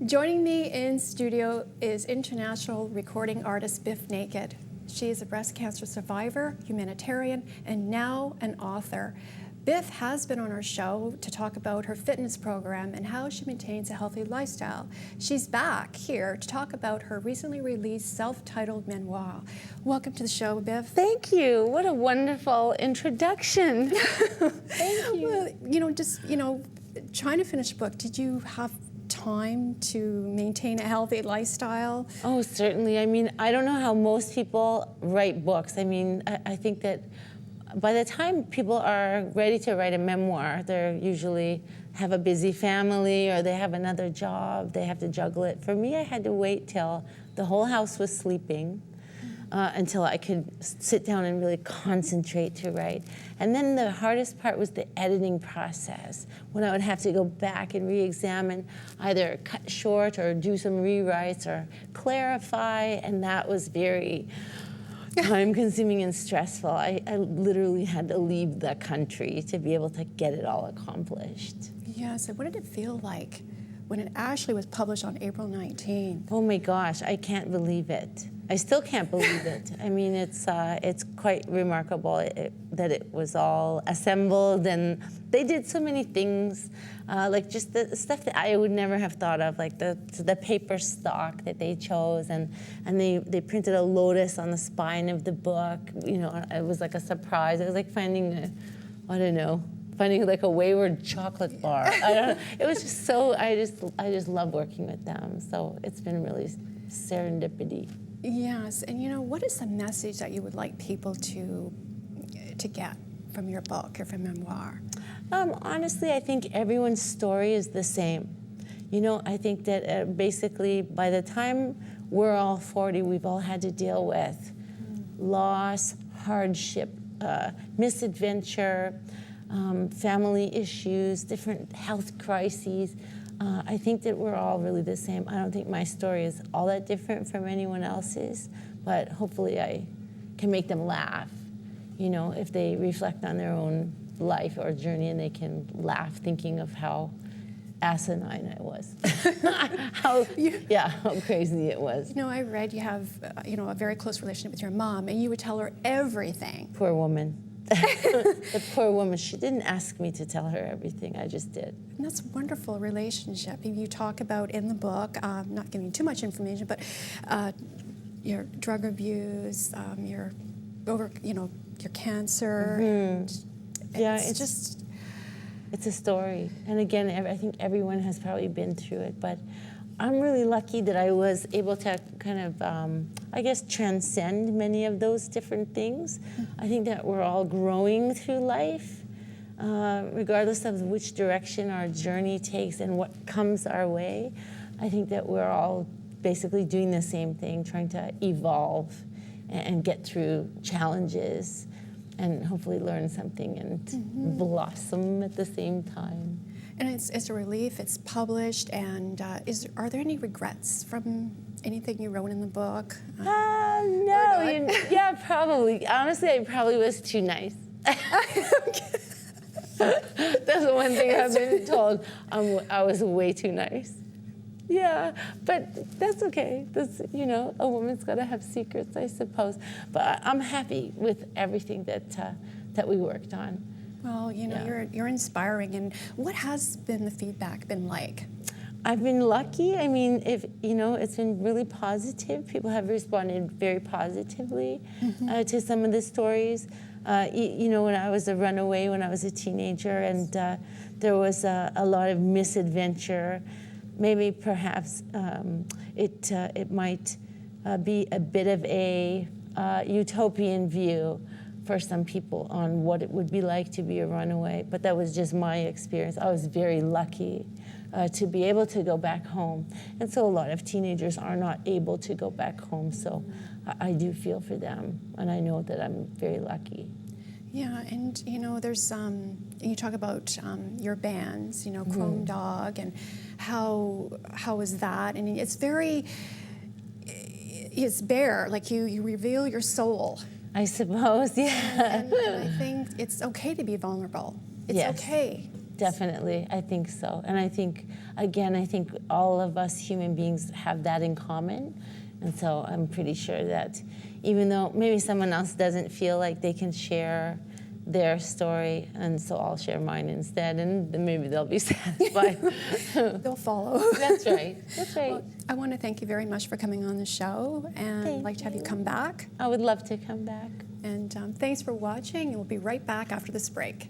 Joining me in studio is international recording artist Biff Naked. She is a breast cancer survivor, humanitarian, and now an author. Biff has been on our show to talk about her fitness program and how she maintains a healthy lifestyle. She's back here to talk about her recently released self-titled memoir. Welcome to the show, Biff. Thank you. What a wonderful introduction. Thank you. Well, trying to finish a book, did you have time to maintain a healthy lifestyle? Oh, certainly. I mean, I don't know how most people write books. I mean, I think that by the time people are ready to write a memoir, they usually have a busy family or they have another job, they have to juggle it. For me, I had to wait till the whole house was sleeping until I could sit down and really concentrate to write. And then the hardest part was the editing process, when I would have to go back and re-examine, either cut short or do some rewrites or clarify, and that was very time-consuming and stressful. I literally had to leave the country to be able to get it all accomplished. Yeah, so what did it feel like when it actually was published on April 19th? Oh my gosh, I can't believe it. I still can't believe it. I mean, it's quite remarkable that it was all assembled, and they did so many things, like just the stuff that I would never have thought of, like the paper stock that they chose, and they printed a lotus on the spine of the book. You know, it was like a surprise. It was like finding finding like a wayward chocolate bar. I don't know. It was just so, I just love working with them. So it's been really serendipity. Yes, and what is the message that you would like people to get from your book or from memoir? Honestly, I think everyone's story is the same. I think that basically by the time we're all 40, we've all had to deal with loss, hardship, misadventure, family issues, different health crises. I think that we're all really the same. I don't think my story is all that different from anyone else's, but hopefully I can make them laugh, if they reflect on their own life or journey, and they can laugh thinking of how asinine I was, how crazy it was. I read you have, a very close relationship with your mom, and you would tell her everything. Poor woman. The poor woman, she didn't ask me to tell her everything, I just did. And that's a wonderful relationship. You talk about in the book, not giving too much information, but your drug abuse, your cancer. Mm-hmm. It's a story. And again, I think everyone has probably been through it, but I'm really lucky that I was able to kind of, transcend many of those different things. I think that we're all growing through life, regardless of which direction our journey takes and what comes our way. I think that we're all basically doing the same thing, trying to evolve and get through challenges and hopefully learn something and blossom at the same time. And it's a relief. It's published, and are there any regrets from anything you wrote in the book? No. Yeah, probably. Honestly, I probably was too nice. That's the one thing I've been told. I was way too nice. Yeah, but that's okay. A woman's got to have secrets, I suppose. But I'm happy with everything that we worked on. Well, you're inspiring. And what has been the feedback been like? I've been lucky. I mean, it's been really positive. People have responded very positively to some of the stories. When I was a runaway, when I was a teenager, and there was a lot of misadventure. Maybe perhaps it might be a bit of a utopian view for some people on what it would be like to be a runaway, but that was just my experience. I was very lucky to be able to go back home, and so a lot of teenagers are not able to go back home, so I do feel for them, and I know that I'm very lucky. Yeah, and there's you talk about your bands, Chrome Dog, and how is that? And it's bare, like you reveal your soul. I suppose, yeah. And I think it's okay to be vulnerable. It's okay. Definitely, I think so. And I think, again, I think all of us human beings have that in common. And so I'm pretty sure that even though maybe someone else doesn't feel like they can share their story, and so I'll share mine instead, and then maybe they'll be satisfied. They'll follow. That's right. That's right. Well, I want to thank you very much for coming on the show, and I'd like to have you come back. I would love to come back. And thanks for watching, and we'll be right back after this break.